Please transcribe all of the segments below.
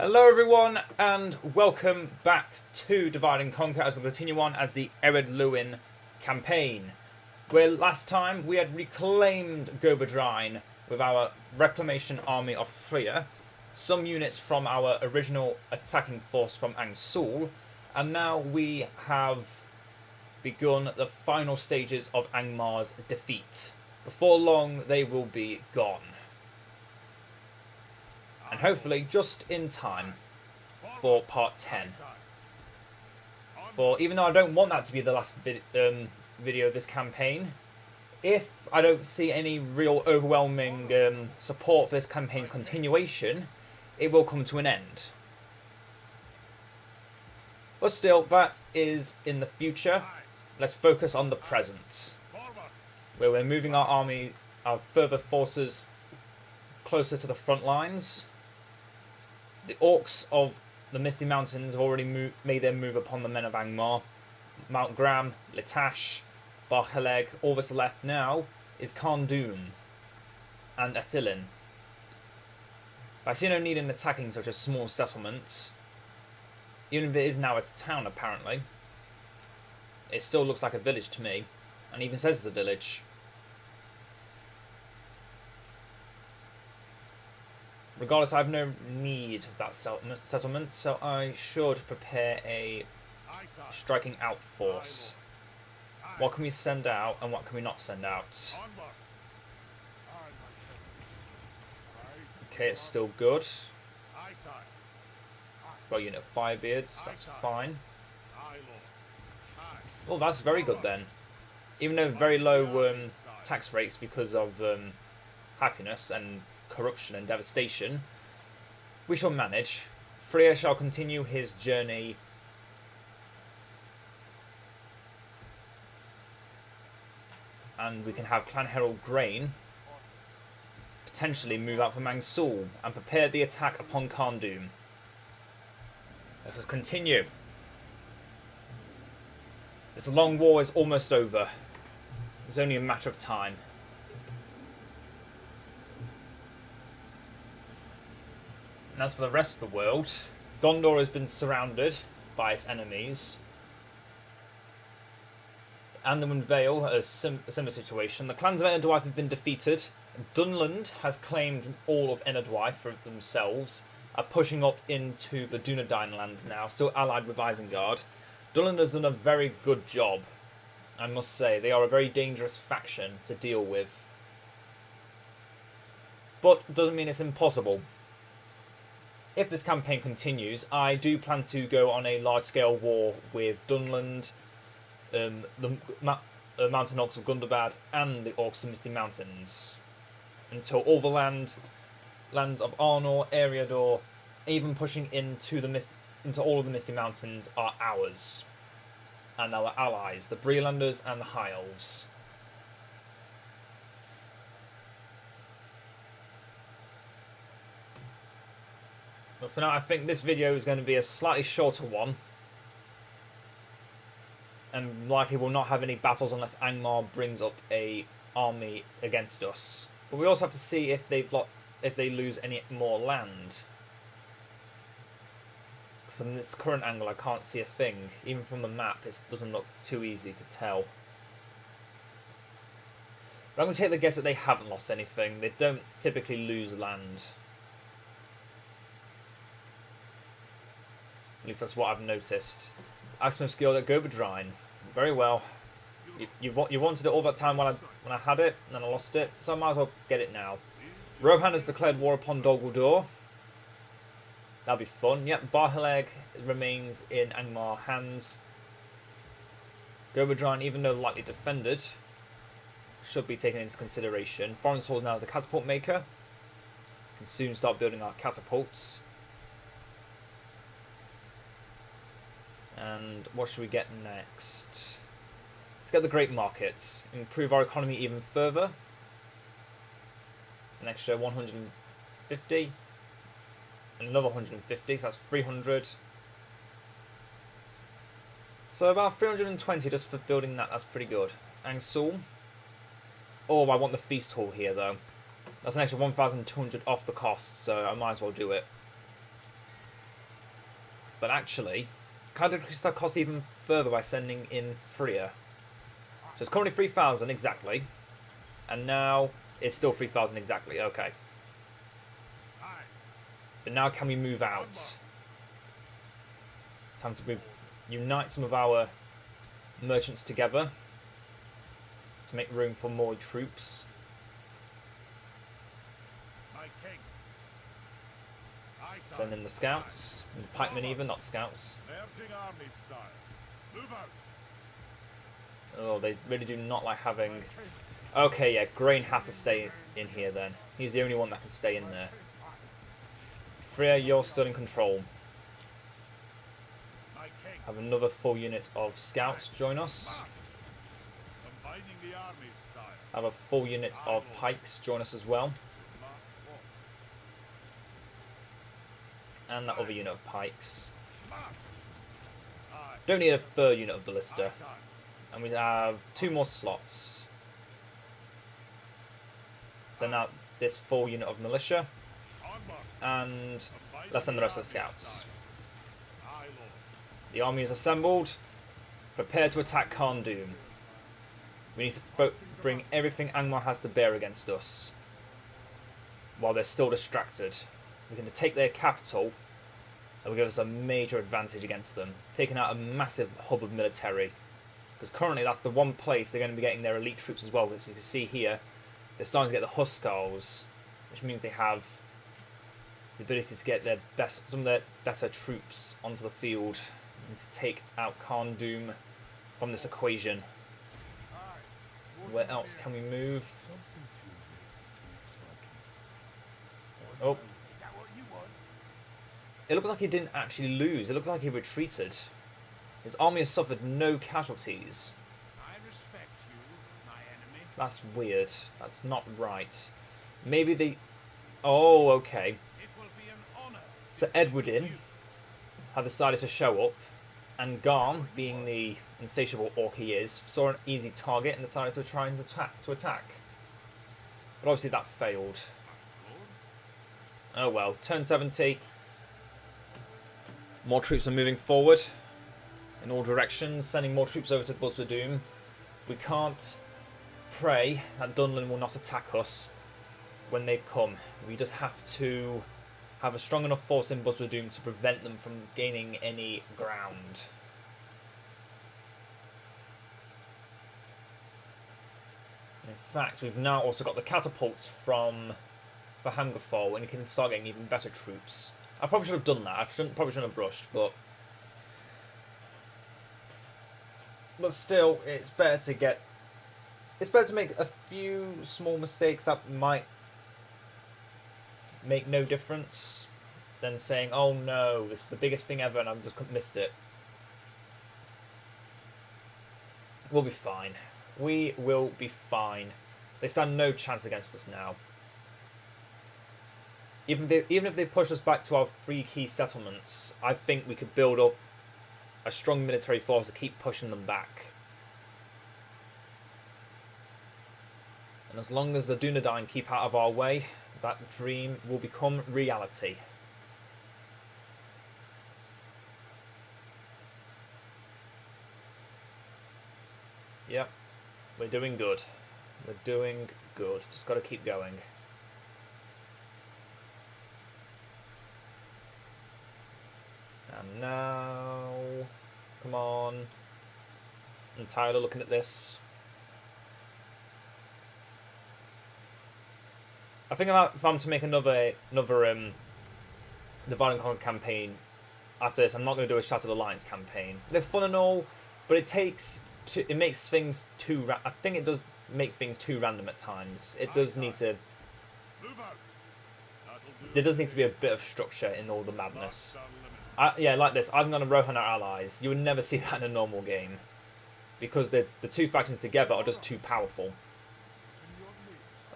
Hello everyone and welcome back to Divide and Conquer as we continue on as the Ered Luin campaign, where last time we had reclaimed Gobadrine with our reclamation army of Freya, some units from our original attacking force from Angmar, and now we have begun the final stages of Angmar's defeat. Before long they will be gone. And hopefully just in time for part 10. For even though I don't want that to be the last video of this campaign, if I don't see any real overwhelming support for this campaign's continuation, it will come to an end. But still, that is in the future. Let's focus on the present, where we're moving our army, our further forces closer to the front lines. The orcs of the Misty Mountains have already made their move upon the men of Angmar. Mount Gram, Litash, Barhaleg, all that's left now is Carndum and Athilin. I see no need in attacking such a small settlement. Even if it is now a town, apparently. It still looks like a village to me, and even says it's a village. Regardless, I have no need of that settlement, so I should prepare a striking out force. What can we send out and what can we not send out? Okay, it's still good. Got a unit of Firebeards, that's fine. Oh, that's very good then. Even though very low tax rates because of happiness and corruption and devastation, we shall manage. Freya shall continue his journey and we can have Clan Herald Grain potentially move out from Angmar and prepare the attack upon Carndum. Let us continue. This long war is almost over. It's only a matter of time. And as for the rest of the world, Gondor has been surrounded by its enemies. Anduin Vale, a similar situation. The clans of Enerdwaith have been defeated. Dunland has claimed all of Enerdwaith for themselves, are pushing up into the Dunedain lands now, still allied with Isengard. Dunland has done a very good job, I must say. They are a very dangerous faction to deal with. But doesn't mean it's impossible. If this campaign continues, I do plan to go on a large-scale war with Dunland, the Mountain Orcs of Gundabad, and the Orcs of Misty Mountains, until all the lands of Arnor, Eriador, even pushing into all of the Misty Mountains, are ours, and our allies, the Brelanders and the High Elves. But for now, I think this video is going to be a slightly shorter one. And likely will not have any battles unless Angmar brings up a army against us. But we also have to see if they lose any more land. So in this current angle, I can't see a thing. Even from the map, it doesn't look too easy to tell. But I'm going to take the guess that they haven't lost anything. They don't typically lose land. At least that's what I've noticed. Axeman skill at Gobadrine. Very well. You wanted it all that time when I had it, and then I lost it, so I might as well get it now. Rohan has declared war upon Dol Guldur. That'll be fun. Yep, Barhaleg remains in Angmar hands. Gobadrine, even though lightly defended, should be taken into consideration. Foreign Sword now the catapult maker. Can soon start building our catapults. And what should we get next? Let's get the Great Markets. Improve our economy even further. An extra 150. And another 150, so that's 300. So about 320 just for building that, that's pretty good. Angsul. Oh, I want the Feast Hall here though. That's an extra 1,200 off the cost, so I might as well do it. But actually, can I decrease that cost even further by sending in freer? So it's currently 3,000 exactly. And now it's still 3,000 exactly. Okay. But now can we move out? Time to unite some of our merchants together to make room for more troops. Send in the scouts, and the pikemen even, not scouts. Oh, they really do not like having... Okay, yeah, Grain has to stay in here then. He's the only one that can stay in there. Freya, you're still in control. Have another full unit of scouts join us. Have a full unit of pikes join us as well. And that other unit of pikes. Don't need a third unit of ballista. And we have 2 more slots. Send out this full unit of militia. And let's send the rest of the scouts. The army is assembled. Prepare to attack Khan Doom. We need to bring everything Angmar has to bear against us. While they're still distracted. We're going to take their capital. That will give us a major advantage against them. Taking out a massive hub of military. Because currently that's the one place they're going to be getting their elite troops as well. As you can see here, they're starting to get the Huskars. Which means they have the ability to get their some of their better troops onto the field. And to take out Khan Doom from this equation. Where else can we move? Oh. It looks like he didn't actually lose. It looks like he retreated. His army has suffered no casualties. That's weird. That's not right. Maybe they... Oh, okay. So Ered Luin had decided to show up, and Garm, being the insatiable orc he is, saw an easy target and decided to try and attack. But obviously that failed. Oh well. Turn 70. More troops are moving forward in all directions, sending more troops over to Buzzard Doom. We can't pray that Dunlin will not attack us when they come. We just have to have a strong enough force in Buzzard Doom to prevent them from gaining any ground. In fact, we've now also got the catapults for Hammerfall, and we can start getting even better troops. I probably should have done that. I probably shouldn't have rushed, but still, it's better to get. It's better to make a few small mistakes that might make no difference than saying, "Oh no, this is the biggest thing ever," and I've just missed it. We'll be fine. We will be fine. They stand no chance against us now. Even if they push us back to our 3 key settlements, I think we could build up a strong military force to keep pushing them back. And as long as the Dunedain keep out of our way, that dream will become reality. Yep, we're doing good. We're doing good. Just got to keep going. And now, come on. I'm tired of looking at this. I think if I'm to make another Divide and Conquer campaign after this, I'm not going to do a Shattered Alliance campaign. They're fun and all, but it makes things too. I think it does make things too random at times. It does need to. There does need to be a bit of structure in all the madness. Yeah, like this. I'm going to Rohan our allies. You would never see that in a normal game. Because the 2 factions together are just too powerful.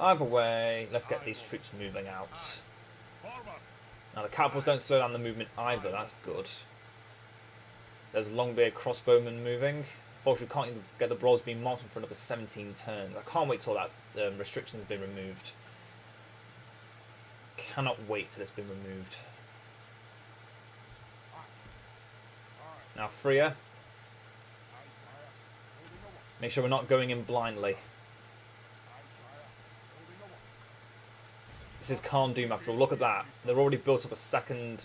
Either way, let's get these troops moving out. Now the catapults don't slow down the movement either, that's good. There's Longbeard crossbowmen moving. Unfortunately, we can't even get the Broads being marked for another 17 turns. I can't wait till that restriction's been removed. Cannot wait till it's been removed. Now Freya. Make sure we're not going in blindly. This is Khan Doom after all. Look at that. They've already built up a second...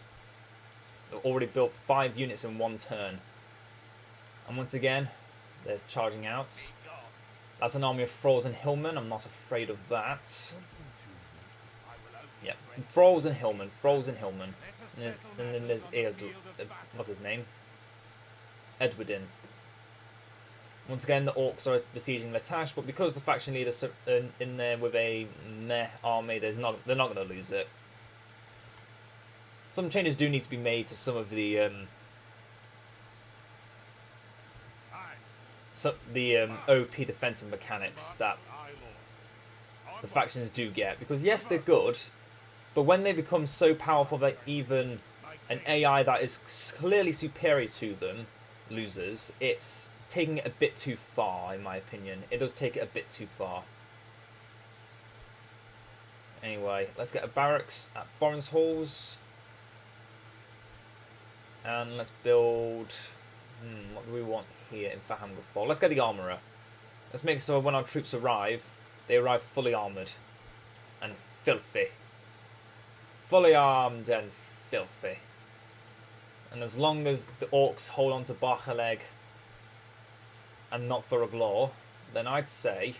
They've already built 5 units in 1 turn. And once again, they're charging out. That's an army of Thralls and Hillmen. I'm not afraid of that. Yeah, Thralls and Hillmen. Thralls and Hillmen. And then there's Ered... what's his name? Edwardin. Once again, the orcs are besieging Latash, but because the faction leaders are in there with a meh army, they're not going to lose it. Some changes do need to be made to some of the OP defensive mechanics that the factions do get. Because yes, they're good, but when they become so powerful that even an AI that is clearly superior to them loses, it's taking it a bit too far, in my opinion. It does take it a bit too far. Anyway, let's get a barracks at Foreign's Halls. And let's build... what do we want here in Fahamgafol? Let's get the armourer. Let's make it so when our troops arrive, they arrive fully armoured. And filthy. Fully armed and filthy. And as long as the orcs hold on to Barchaleg and not for a Glor, then I'd say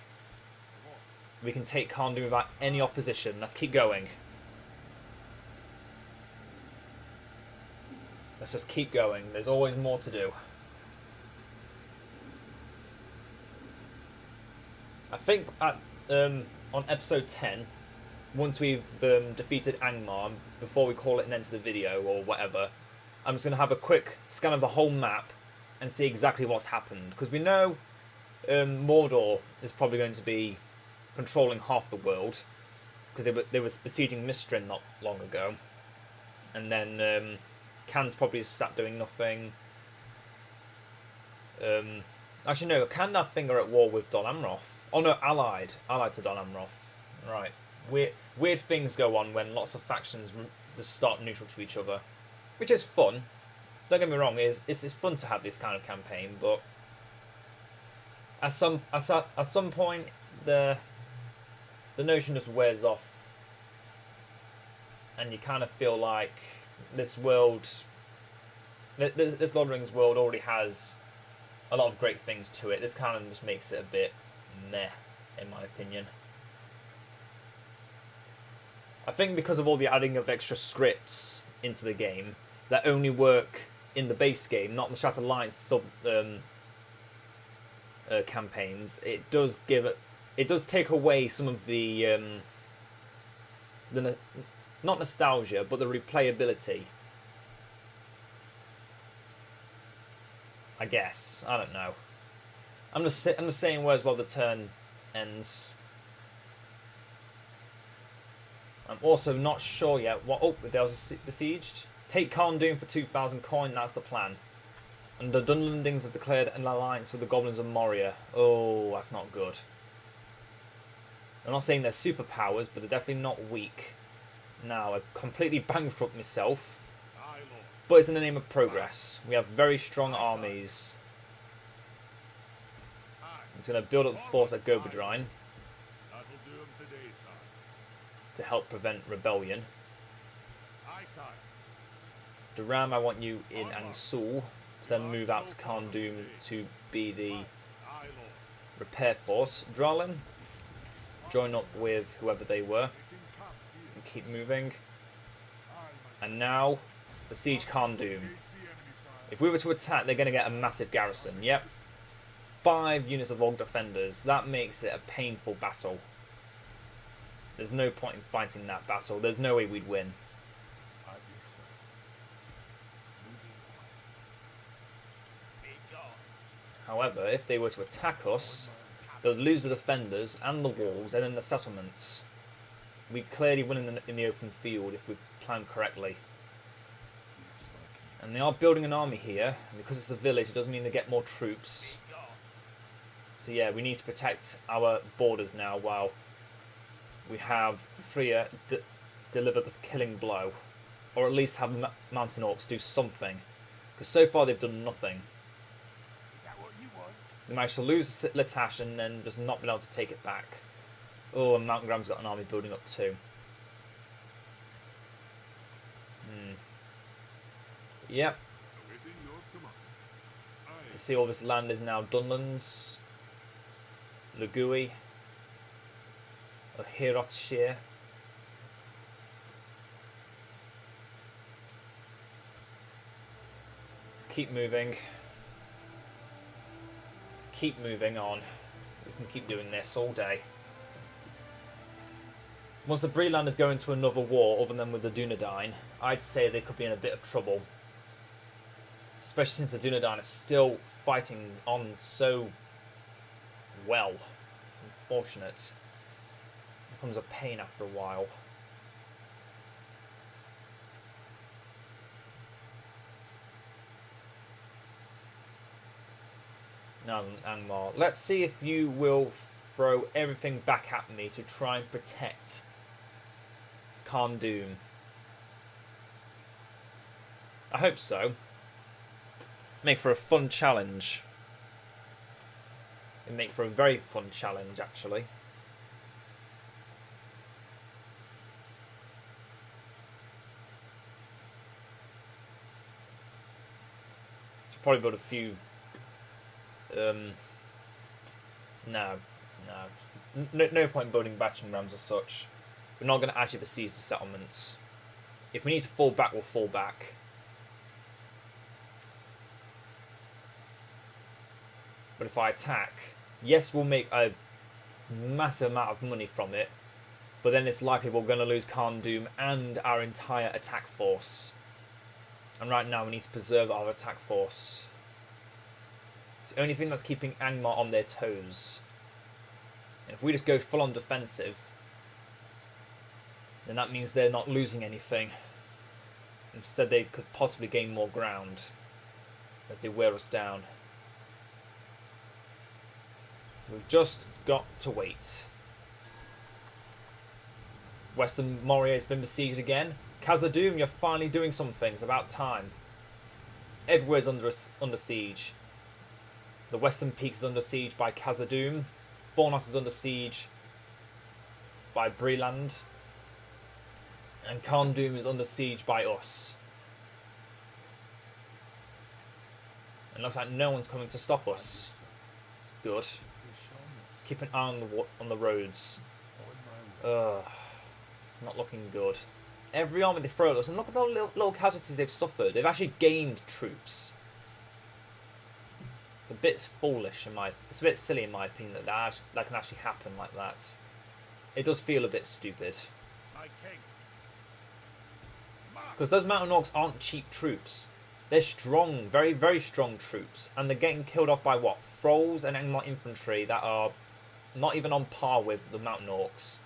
we can take Khandu without any opposition. Let's keep going. Let's just keep going. There's always more to do. I think at, on episode 10, once we've defeated Angmar, before we call it an end to the video or whatever, I'm just going to have a quick scan of the whole map and see exactly what's happened. Because we know Mordor is probably going to be controlling half the world. Because they were besieging Mistrin not long ago. And then Can's probably sat doing nothing. Actually no, Can that finger at war with Don Amroth. Oh no, allied to Don Amroth. Right. Weird things go on when lots of factions just start neutral to each other. Which is fun. Don't get me wrong, it's fun to have this kind of campaign, but at some point the notion just wears off, and you kind of feel like this Lord of the Rings world already has a lot of great things to it. This kind of just makes it a bit meh, in my opinion. I think because of all the adding of extra scripts into the game that only work in the base game, not the Shattered Alliance sub campaigns, it does take away some of the not nostalgia, but the replayability. I guess, I don't know. I'm just saying words while the turn ends. I'm also not sure yet what... Oh, the Dales are besieged. Take Khandoon for 2,000 coin, that's the plan. And the Dunlendings have declared an alliance with the Goblins of Moria. Oh, that's not good. I'm not saying they're superpowers, but they're definitely not weak. Now, I've completely bankrupted myself. But it's in the name of progress. We have very strong armies. I'm going to build up the force at Gobadrine to help prevent rebellion. Duram, I want you in Angsul to then move out to Khandoom to be the repair force. Dralin, join up with whoever they were and keep moving. And now, besiege Khandoom. If we were to attack, they're going to get a massive garrison. Yep. 5 units of Log Defenders. That makes it a painful battle. There's no point in fighting that battle. There's no way we'd win. However, if they were to attack us, they'll lose the defenders and the walls and then the settlements. We clearly win in the open field if we've planned correctly. And they are building an army here. And because it's a village, it doesn't mean they get more troops. So yeah, we need to protect our borders now while we have Freya deliver the killing blow. Or at least have Mountain Orcs do something. Because so far they've done nothing. They managed to lose Latash and then just not been able to take it back. Oh, and Mountain Graham's got an army building up too. Yep. To see all this land is now Dunlands, Lugui, or Herotshire. Let's keep moving. Keep moving on. We can keep doing this all day. Once the Brelanders go into another war other than with the Dunedain, I'd say they could be in a bit of trouble. Especially since the Dunedain are still fighting on so well. It's unfortunate. It becomes a pain after a while. Now, Angmar, let's see if you will throw everything back at me to try and protect Khan Doom. I hope so. Make for a fun challenge. It'd make for a very fun challenge, actually. Should probably build a few. No point building battering rams as such. We're not going to actually besiege the settlements. If we need to fall back, we'll fall back. But if I attack, yes, we'll make a massive amount of money from it, but then it's likely we're going to lose Khan Doom and our entire attack force. And right now we need to preserve our attack force. It's the only thing that's keeping Angmar on their toes. And if we just go full on defensive, then that means they're not losing anything. Instead, they could possibly gain more ground as they wear us down. So we've just got to wait. Western Moria has been besieged again. Khazad-dûm, you're finally doing something. It's about time. Everywhere's under siege. The Western Peaks is under siege by Khazad-dûm. Fornos is under siege by Breland. And Khan Doom is under siege by us. And it looks like no one's coming to stop us. It's good. Keep an eye on the roads. Ugh. Not looking good. Every army they throw at us, and look at the little casualties they've suffered. They've actually gained troops. It's a bit foolish it's a bit silly in my opinion that can actually happen like that. It does feel a bit stupid. Because those mountain orcs aren't cheap troops. They're strong, very, very strong troops. And they're getting killed off by what? Thralls and Angmar infantry that are not even on par with the mountain orcs.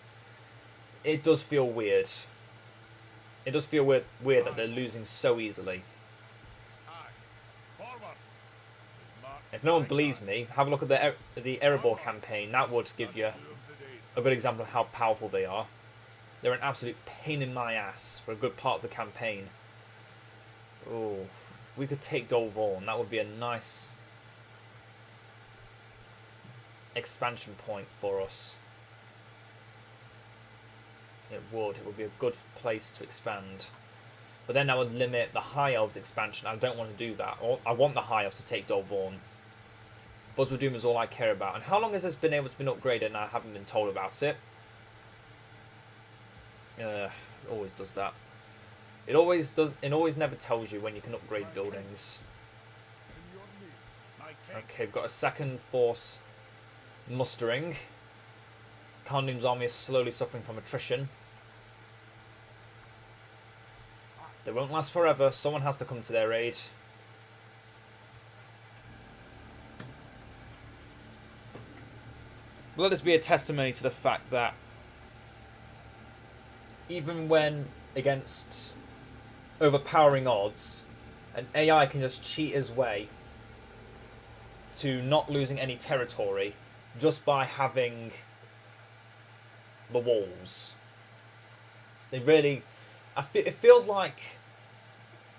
It does feel weird. It does feel weird that they're losing so easily. If no one believes me, have a look at the Erebor campaign. That would give you a good example of how powerful they are. They're an absolute pain in my ass for a good part of the campaign. Oh, we could take Dol Vorn. That would be a nice expansion point for us. It would be a good place to expand. But then that would limit the High Elves expansion. I don't want to do that. I want the High Elves to take Dol Vorn. Buzzword Doom is all I care about. And how long has this been able to be upgraded and I haven't been told about it? It always does that. It always never tells you when you can upgrade buildings. Okay, we've got a second force mustering. Khan Doom's army is slowly suffering from attrition. They won't last forever. Someone has to come to their aid. Let this be a testimony to the fact that even when against overpowering odds, an AI can just cheat his way to not losing any territory just by having the walls. They really... it feels like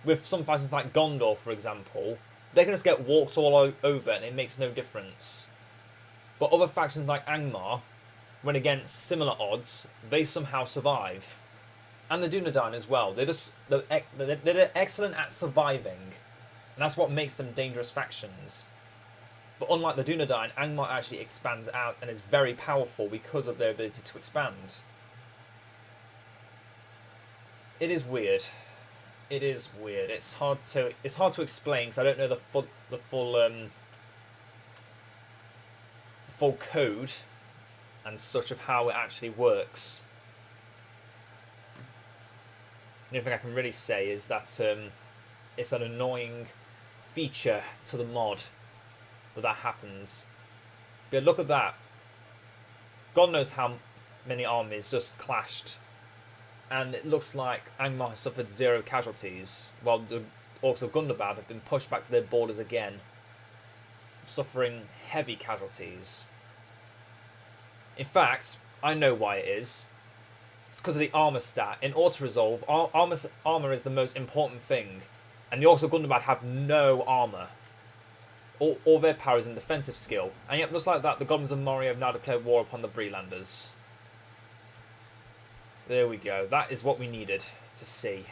with some factions like Gondor, for example, they can just get walked all over and it makes no difference. But other factions like Angmar, when against similar odds, they somehow survive. And the Dunedain as well. They're excellent at surviving. And that's what makes them dangerous factions. But unlike the Dunedain, Angmar actually expands out and is very powerful because of their ability to expand. It is weird. It is weird. It's hard to explain because I don't know the full code and such of how it actually works. The only thing I can really say is that it's an annoying feature to the mod that happens. But look at that. God knows how many armies just clashed. And it looks like Angmar has suffered 0 casualties, while the Orcs of Gundabad have been pushed back to their borders again, suffering heavy casualties. In fact, I know why it is. It's because of the armor stat. In auto-resolve, armor is the most important thing. And the Orcs of Gundabad have no armor. All their power is in defensive skill. And yet, just like that, the Goblins of Moria have now declared war upon the Brelanders. There we go. That is what we needed to see.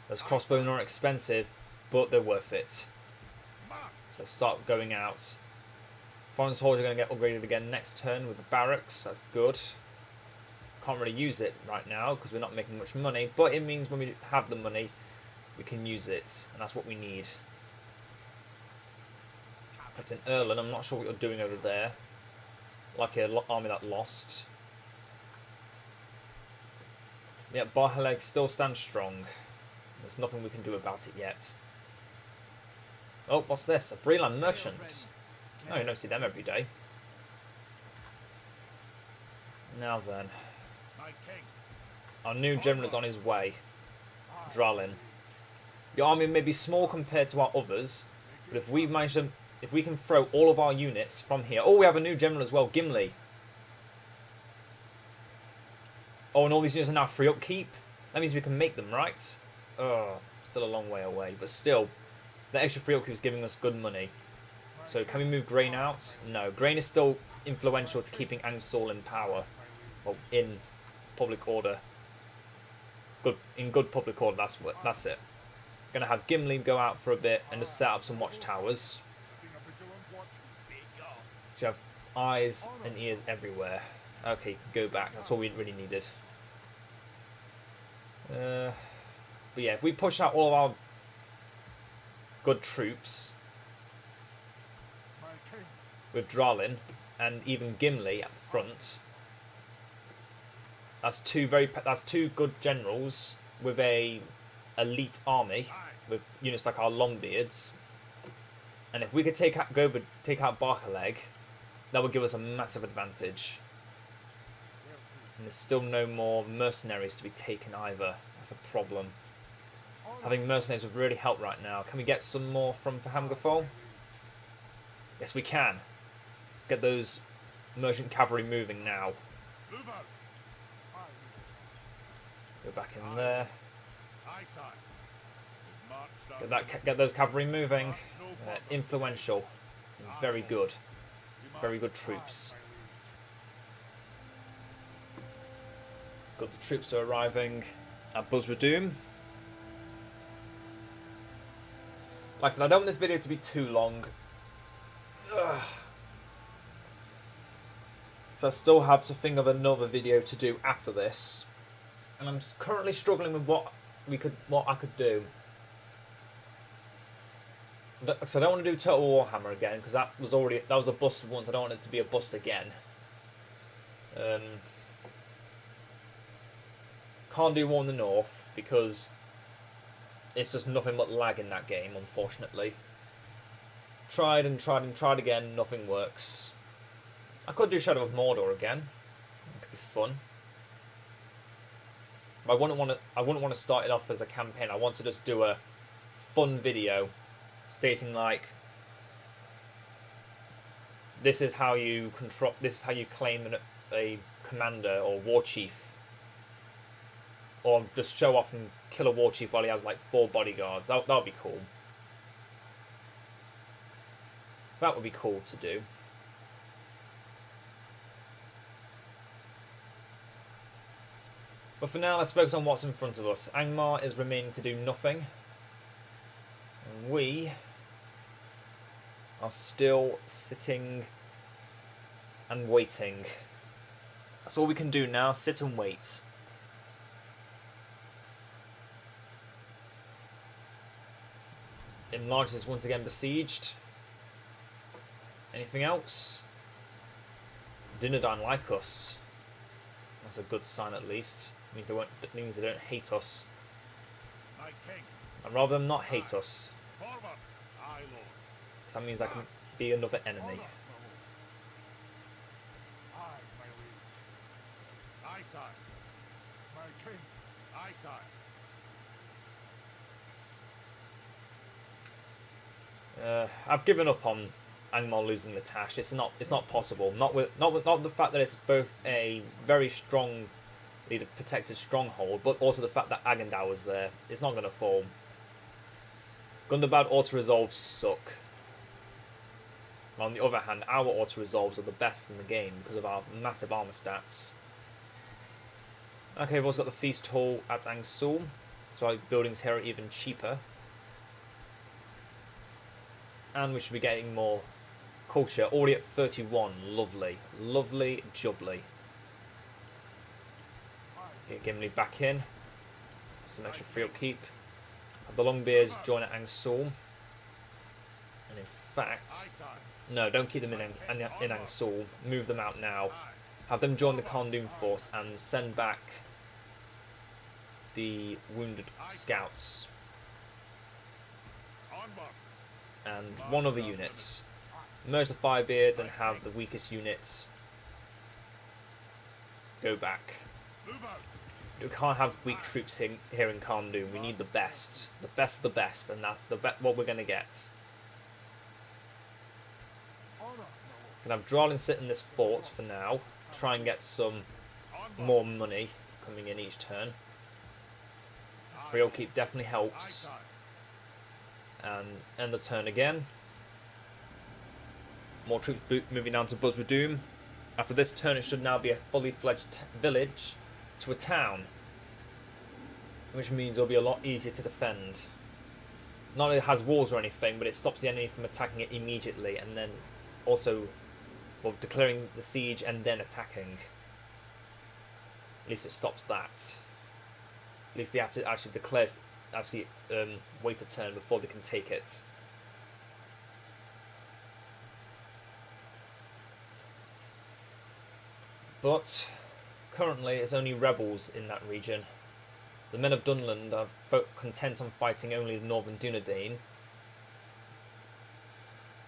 Those crossbows are expensive, but they're worth it. So start going out. Foreign soldiers are going to get upgraded again next turn with the barracks. That's good. Can't really use it right now because we're not making much money, but it means when we have the money, we can use it, and that's what we need. Captain Erlen, I'm not sure what you're doing over there. Like an army that lost. Yeah, Barhaleg still stands strong. There's nothing we can do about it yet. Oh, what's this? A Breland merchant. Oh, you don't see them every day. Now then. Our new general is on his way. Dralin. The army may be small compared to our others, but if we manage to... If we can throw all of our units from here... Oh, we have a new general as well, Gimli. Oh, and all these units are now free upkeep? That means we can make them, right? Oh, still a long way away. But still, the extra free upkeep is giving us good money. So can we move Grain out? No, Grain is still influential to keeping Angsal in power. Well, in public order. In good public order, that's it. Gonna have Gimli go out for a bit and just set up some watchtowers. So you have eyes and ears everywhere. Okay, go back. That's all we really needed. But yeah, if we push out all of our good troops with Dralin and even Gimli at the front, that's two good generals with a elite army with units like our Longbeards. And if we could take out Barhaleg, that would give us a massive advantage. And there's still no more mercenaries to be taken either. That's a problem. Having mercenaries would really help right now. Can we get some more from Fahamgafol? Yes, we can. Let's get those merchant cavalry moving now. Go back in there. Get those cavalry moving. Influential. Very good. Very good troops. Good, the troops are arriving at Buzradoom. Like I said, I don't want this video to be too long. So I still have to think of another video to do after this. And I'm currently struggling with what I could do. So I don't want to do Total Warhammer again because that was a bust once. I don't want it to be a bust again. Can't do War in the North because it's just nothing but lag in that game, unfortunately. Tried and tried and tried again, nothing works. I could do Shadow of Mordor again. It could be fun. But I wouldn't want to start it off as a campaign. I want to just do a fun video stating like, this is how you claim a commander or war chief. Or just show off and kill a war chief while he has like 4 bodyguards. That would be cool. That would be cool to do. But for now, let's focus on what's in front of us. Angmar is remaining to do nothing. And we are still sitting and waiting. That's all we can do now, sit and wait. Enlarge is once again besieged. Anything else? Dunedain like us. That's a good sign at least. It means they don't hate us. And rather than not hate us, because that means I can be another enemy. I've given up on Angmar losing the Tash. It's not possible. Not with the fact that it's both a very strong, protected stronghold, but also the fact that Agandau is there. It's not going to fall. Gundabad auto-resolves suck. On the other hand, our auto-resolves are the best in the game because of our massive armor stats. Okay, we've also got the Feast Hall at Angsul, so our buildings here are even cheaper. And we should be getting more culture, already at 31. Lovely. Lovely jubbly. Get Gimli back in. Some extra free upkeep. Have the Longbeards join at Angsul. And in fact... No, don't keep them in Angsul. Move them out now. Have them join the Khandoum force and send back the wounded scouts. And one other unit. Merge the Firebeards and have the weakest units go back. We can't have weak troops here in Khandoum. We need the best. The best of the best, and that's what we're going to get. Gonna have Dralin sit in this fort for now. Try and get some more money coming in each turn. Free upkeep definitely helps. And end the turn again. More troops moving down to Buzzwadoom. After this turn, it should now be a fully fledged village to a town, which means it'll be a lot easier to defend. Not that it has walls or anything, but it stops the enemy from attacking it immediately, and then also, well, declaring the siege and then attacking. At least it stops that. At least they have to actually declare. Wait a turn before they can take it. But currently it's only rebels in that region. The men of Dunland are content on fighting only the northern Dunedain.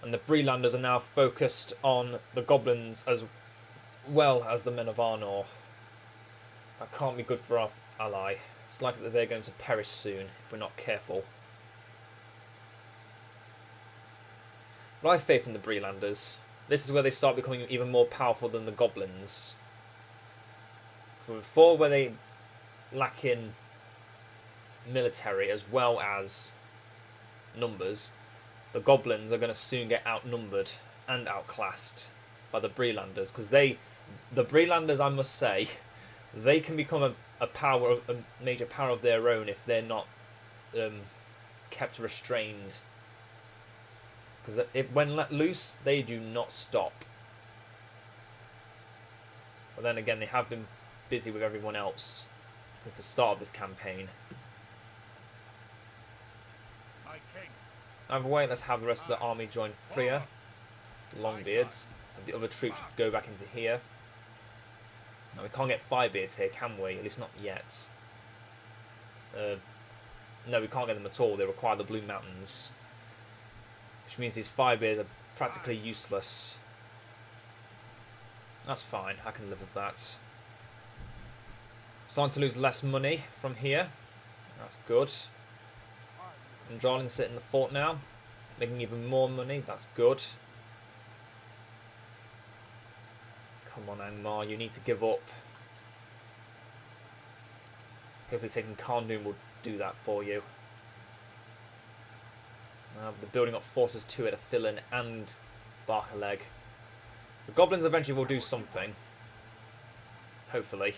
And the Brelanders are now focused on the goblins as well as the men of Arnor. That can't be good for our ally. It's likely that they're going to perish soon if we're not careful. But I have faith in the Brelanders. This is where they start becoming even more powerful than the goblins. Before, where they lack in military as well as numbers, the goblins are going to soon get outnumbered and outclassed by the Brelanders, because the Brelanders, I must say, they can become a major power of their own if they're not kept restrained. Because when let loose, they do not stop. But then again, they have been busy with everyone else since the start of this campaign. Either way, let's have the rest of the army join Freya, the Longbeards, and the other troops go back into here. Now, we can't get Firebeards here, can we? At least not yet. No, we can't get them at all. They require the Blue Mountains. Which means these Firebeards are practically useless. That's fine. I can live with that. Starting to lose less money from here. That's good. And Dralin sit in the fort now. Making even more money. That's good. Come on, Angmar. You need to give up. Hopefully taking Karndoom will do that for you. They're building up forces to it to fill in and Barhaleg. The goblins eventually will do something. Hopefully.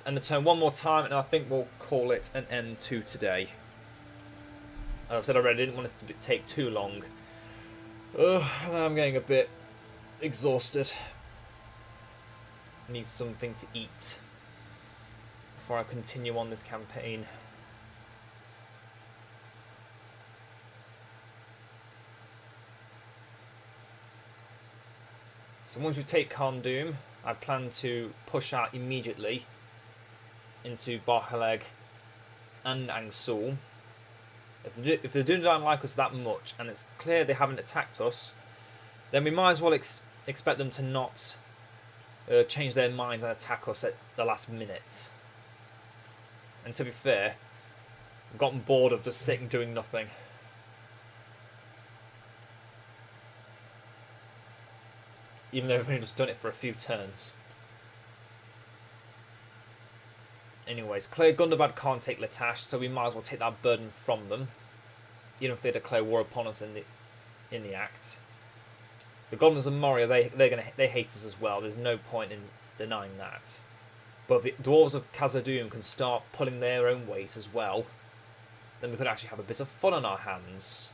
End the turn one more time, and I think we'll call it an end to today. As I've said already, I didn't want it to take too long. I'm getting a bit exhausted. Need something to eat before I continue on this campaign. So once we take Karndoom, I plan to push out immediately into Barhaleg and Angsul. If they don't like us that much, and it's clear they haven't attacked us, then we might as well expect them to not change their minds and attack us at the last minute. And to be fair, I've gotten bored of just sitting doing nothing. Even though we've only just done it for a few turns. Anyways, clear Gundabad can't take Latash, so we might as well take that burden from them. Even if they declare war upon us in the act. The Goblins of Moria, they hate us as well. There's no point in denying that. But if the Dwarves of Khazad-dûm can start pulling their own weight as well, then we could actually have a bit of fun on our hands.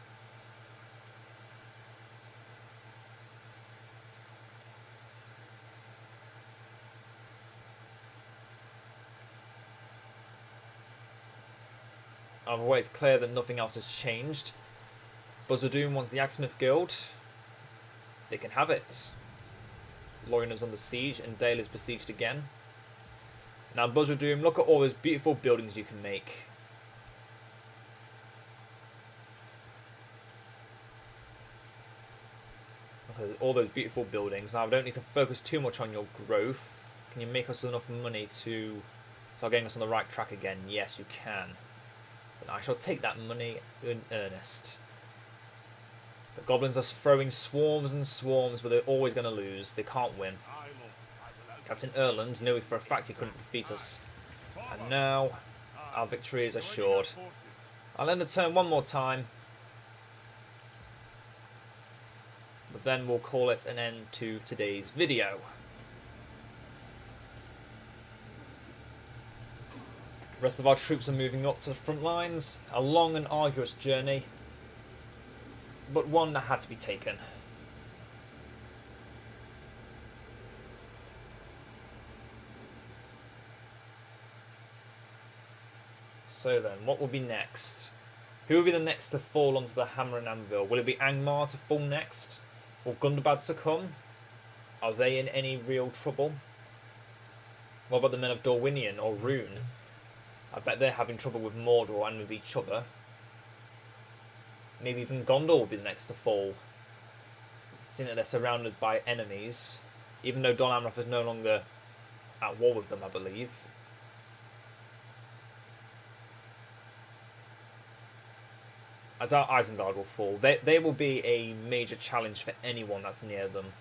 Either way, it's clear that nothing else has changed. Buzzardoom wants the Axesmith Guild. They can have it. Lorien is under siege, and Dale is besieged again. Now, Buzzardoom, look at all those beautiful buildings you can make. Look at all those beautiful buildings. Now, I don't need to focus too much on your growth. Can you make us enough money to start getting us on the right track again? Yes, you can. But I shall take that money in earnest. The goblins are throwing swarms and swarms, but they're always going to lose. They can't win. Captain Erland knew for a fact he couldn't defeat us. And now, our victory is assured. I'll end the turn one more time. But then we'll call it an end to today's video. The rest of our troops are moving up to the front lines. A long and arduous journey, but one that had to be taken. So then, what will be next? Who will be the next to fall onto the hammer and anvil? Will it be Angmar to fall next? Will Gundabad succumb? Are they in any real trouble? What about the men of Dorwinion or Rune? I bet they're having trouble with Mordor and with each other. Maybe even Gondor will be the next to fall, seeing that they're surrounded by enemies, even though Dol Amroth is no longer at war with them, I believe. I doubt Isengard will fall. They will be a major challenge for anyone that's near them,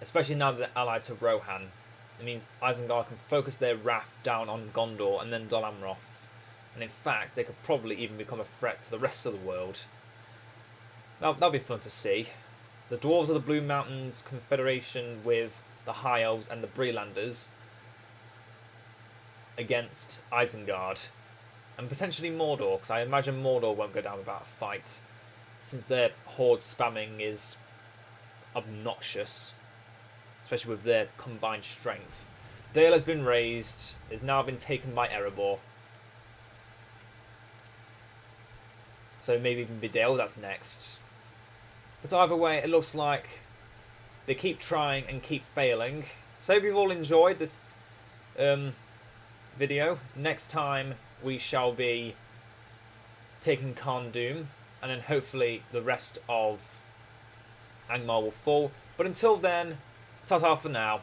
especially now that they're allied to Rohan. It means Isengard can focus their wrath down on Gondor and then Dol Amroth. And in fact, they could probably even become a threat to the rest of the world. That'll be fun to see. The Dwarves of the Blue Mountains Confederation with the High Elves and the Brelanders against Isengard. And potentially Mordor, because I imagine Mordor won't go down without a fight, since their horde spamming is obnoxious, especially with their combined strength. Dale has been razed, is now been taken by Erebor. So maybe even Vidale, that's next. But either way, it looks like they keep trying and keep failing. So hope you've all enjoyed this video. Next time we shall be taking Karndoom, and then hopefully the rest of Angmar will fall. But until then, ta-ta for now.